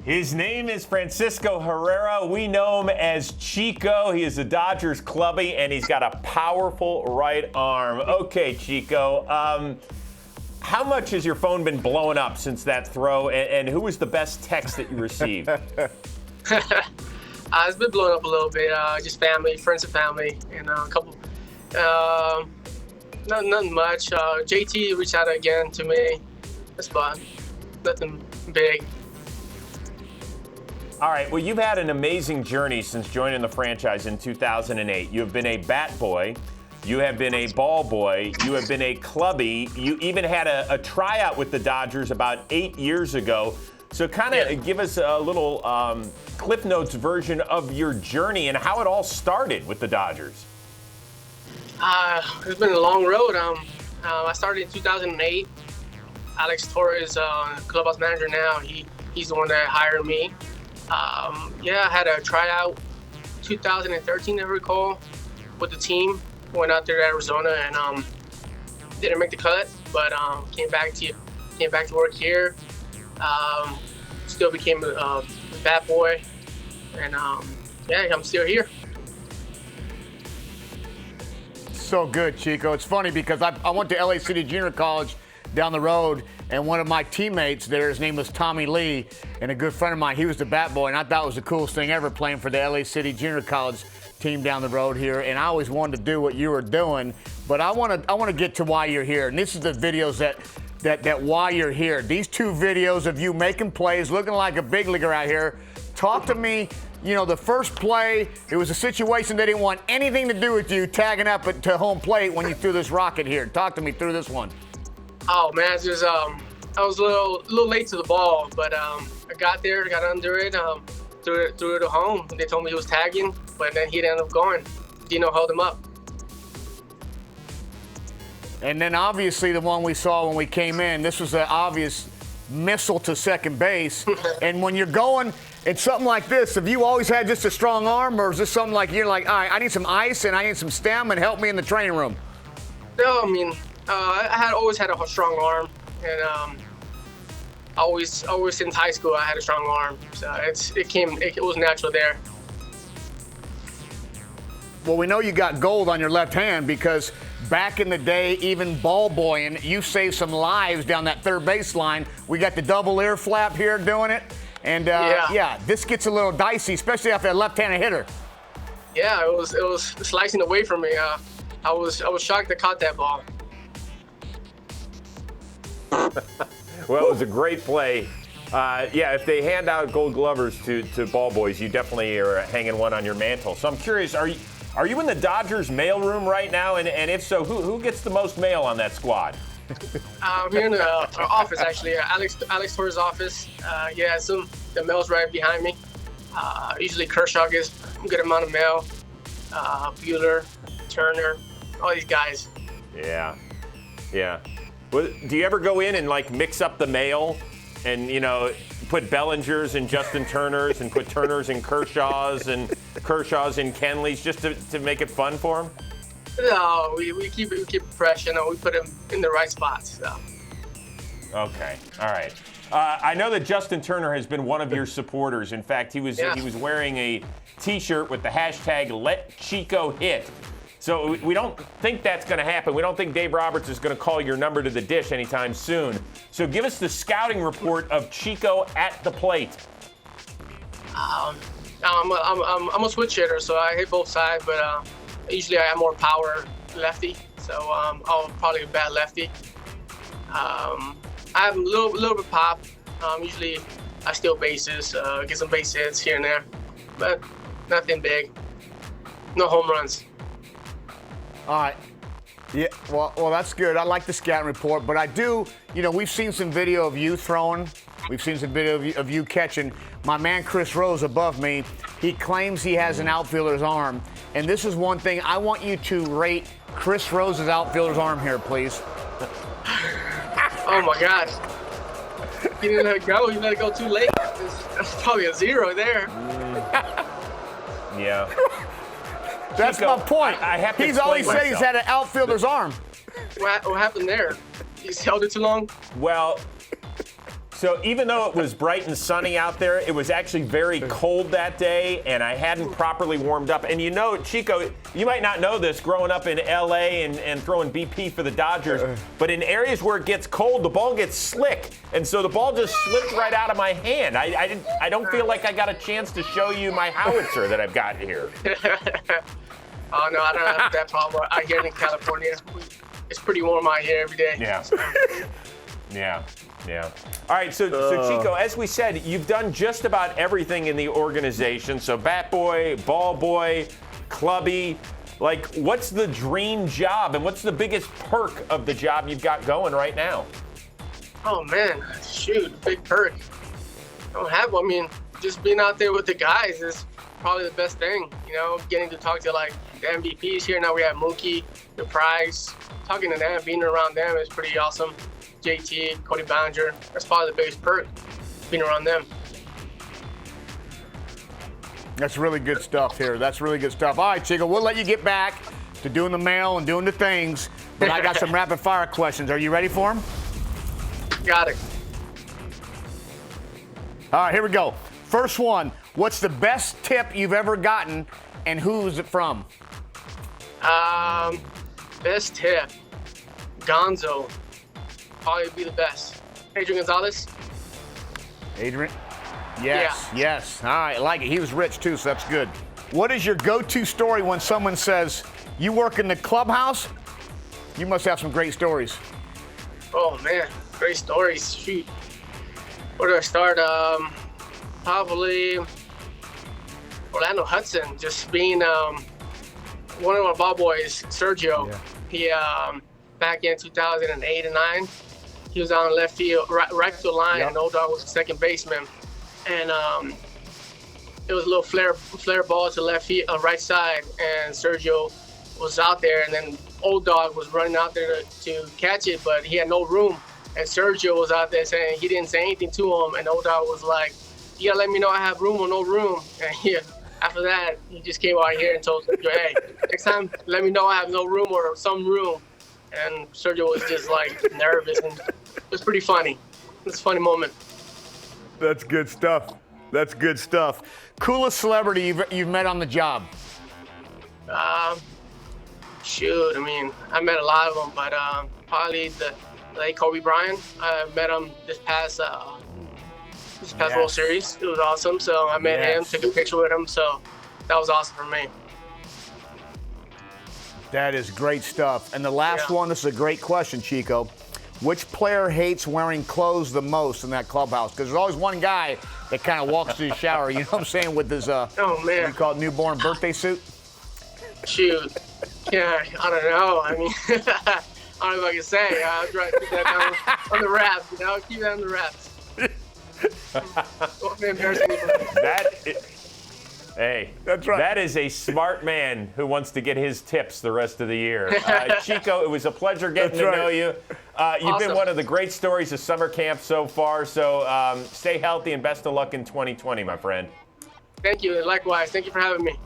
His name is Francisco Herrera. We know him as Chico. He is a Dodgers clubby, and he's got a powerful right arm. Okay, Chico, how much has your phone been blowing up since that throw, and who was the best text that you received? It's been blowing up a little bit. Just family, friends and family, and a couple. Nothing much. JT reached out again to me. That's fun. Nothing big. All right, well, you've had an amazing journey since joining the franchise in 2008. You have been a bat boy. You have been a ball boy. You have been a clubby. You even had a tryout with the Dodgers about 8 years ago. So kind of give us a little Cliff Notes version of your journey and how it all started with the Dodgers. It's been a long road. I started in 2008. Alex Torres, clubhouse manager now, he's the one that hired me. I had a tryout 2013, I recall, with the team. Went out there to Arizona and didn't make the cut, but came back to work here. Still became a bat boy, and I'm still here. So good, Chico. It's funny because I went to LA City Junior College down the road, and one of my teammates there, his name was Tommy Lee, and a good friend of mine, he was the bat boy, and I thought it was the coolest thing ever playing for the LA City Junior College team down the road here, and I always wanted to do what you were doing, but I want to get to why you're here, and this is the videos that why you're here. These two videos of you making plays, looking like a big leaguer out here. Talk to me. You know, the first play, it was a situation they didn't want anything to do with you tagging up to home plate when you threw this rocket here. Talk to me through this one. Oh man, it's just I was a little late to the ball, but I got there, got under it, threw it to home. They told me he was tagging, but then he ended up going. Dino held him up. And then obviously the one we saw when we came in, this was an obvious missile to second base. And when you're going, it's something like this. Have you always had just a strong arm, or is this something like you're like, all right, I need some ice and I need some stem and help me in the training room? No, I mean, I had always had a strong arm, and always since high school I had a strong arm. So it was natural there. Well, we know you got gold on your left hand because back in the day, even ball boying, you saved some lives down that third baseline. We got the double ear flap here doing it. And this gets a little dicey, especially after a left-handed hitter. Yeah, it was slicing away from me. I was shocked I caught that ball. Well, it was a great play. If they hand out gold glovers to ball boys, you definitely are hanging one on your mantle. So I'm curious, are you in the Dodgers mailroom right now? And if so, who gets the most mail on that squad? We're in our office, actually. Alex Torres' office. The mail's right behind me. Usually Kershaw gets a good amount of mail. Bueller, Turner, all these guys. Yeah. Well, do you ever go in and like mix up the mail and, put Bellingers and Justin Turners and put Turners and Kershaws and Kenleys just to make it fun for them? No, we keep it fresh. We put them in the right spots. So. Okay, all right. I know that Justin Turner has been one of your supporters. In fact, he was wearing a T-shirt with the hashtag #LetChicoHit. So we don't think that's going to happen. We don't think Dave Roberts is going to call your number to the dish anytime soon. So give us the scouting report of Chico at the plate. I'm a switch hitter, so I hit both sides, but usually I have more power lefty, so I'll probably bat lefty. I have a little bit pop. Usually I steal bases, get some base hits here and there, but nothing big. No home runs. All right. Yeah, well, that's good. I like the scouting report, but I do, we've seen some video of you throwing. We've seen some video of you catching. My man Chris Rose above me, he claims he has an outfielder's arm. And this is one thing, I want you to rate Chris Rose's outfielder's arm here, please. Oh, my gosh. He didn't let it go. He let it go too late. That's probably a 0 there. Yeah. That's Chico, my point. I have to He's always said myself. he's had an outfielder's arm. What happened there? He's held it too long? Well, So even though it was bright and sunny out there, it was actually very cold that day, and I hadn't properly warmed up. And you know, Chico, you might not know this growing up in L.A. and throwing BP for the Dodgers, but in areas where it gets cold, the ball gets slick. And so the ball just slipped right out of my hand. I don't feel like I got a chance to show you my howitzer that I've got here. Oh, no, I don't have that problem. I get in California. It's pretty warm out here every day. Yeah. Yeah. All right, so Chico, as we said, you've done just about everything in the organization. So bat boy, ball boy, clubby. Like, what's the dream job and what's the biggest perk of the job you've got going right now? Oh, man. Shoot, big perk. I don't have one. I mean, just being out there with the guys is probably the best thing. You know, getting to talk to, like, the MVPs here. Now we have Mookie, the Price. Talking to them, being around them is pretty awesome. JT, Cody Bellinger, that's probably the biggest perk, being around them. That's really good stuff here. That's really good stuff. All right, Chico, we'll let you get back to doing the mail and doing the things, but I got some rapid fire questions. Are you ready for them? Got it. All right, here we go. First one, what's the best tip you've ever gotten and who's it from? Best tip, Gonzo. Probably be the best. Adrian Gonzalez. Adrian? Yes, Yeah. yes. All right, I like it. He was rich too, so that's good. What is your go-to story when someone says, you work in the clubhouse? You must have some great stories. Oh man, great stories. Shoot. Where do I start? Probably Orlando Hudson. Just being one of our ball boys, Sergio. Yeah. He back in 2008 and 9, he was on left field, right field line, Yep. and Old Dog was the second baseman. And it was a little flare ball to left field, right side, and Sergio was out there, and then Old Dog was running out there to catch it, but he had no room. And Sergio was out there saying he didn't say anything to him, and Old Dog was like, "You gotta let me know I have room or no room." And after that, he just came out here and told Sergio, "Hey, next time, let me know I have no room or some room." And Sergio was just like nervous, and it was pretty funny. It was a funny moment. That's good stuff. That's good stuff. Coolest celebrity you've met on the job? Shoot, I mean, I met a lot of them, but probably the late Kobe Bryant. I met him this past World Series. It was awesome. So I met him, took a picture with him. So that was awesome for me. That is great stuff. And the last Yeah. one, this is a great question, Chico. Which player hates wearing clothes the most in that clubhouse? Because there's always one guy that kind of walks to the shower, you know what I'm saying, with his, Oh, man. what do you call it, newborn birthday suit? Shoot. Yeah, I don't know. I mean, I don't know if I can say. I'll try to keep that down on the wraps, you know? Keep that on the wraps. Don't be embarrassing me. Hey, That's right. That is a smart man who wants to get his tips the rest of the year. Chico, it was a pleasure getting That's to know right. you. You've been Awesome. one of the great stories of summer camp so far. So stay healthy and best of luck in 2020, my friend. Thank you. Likewise. Thank you for having me.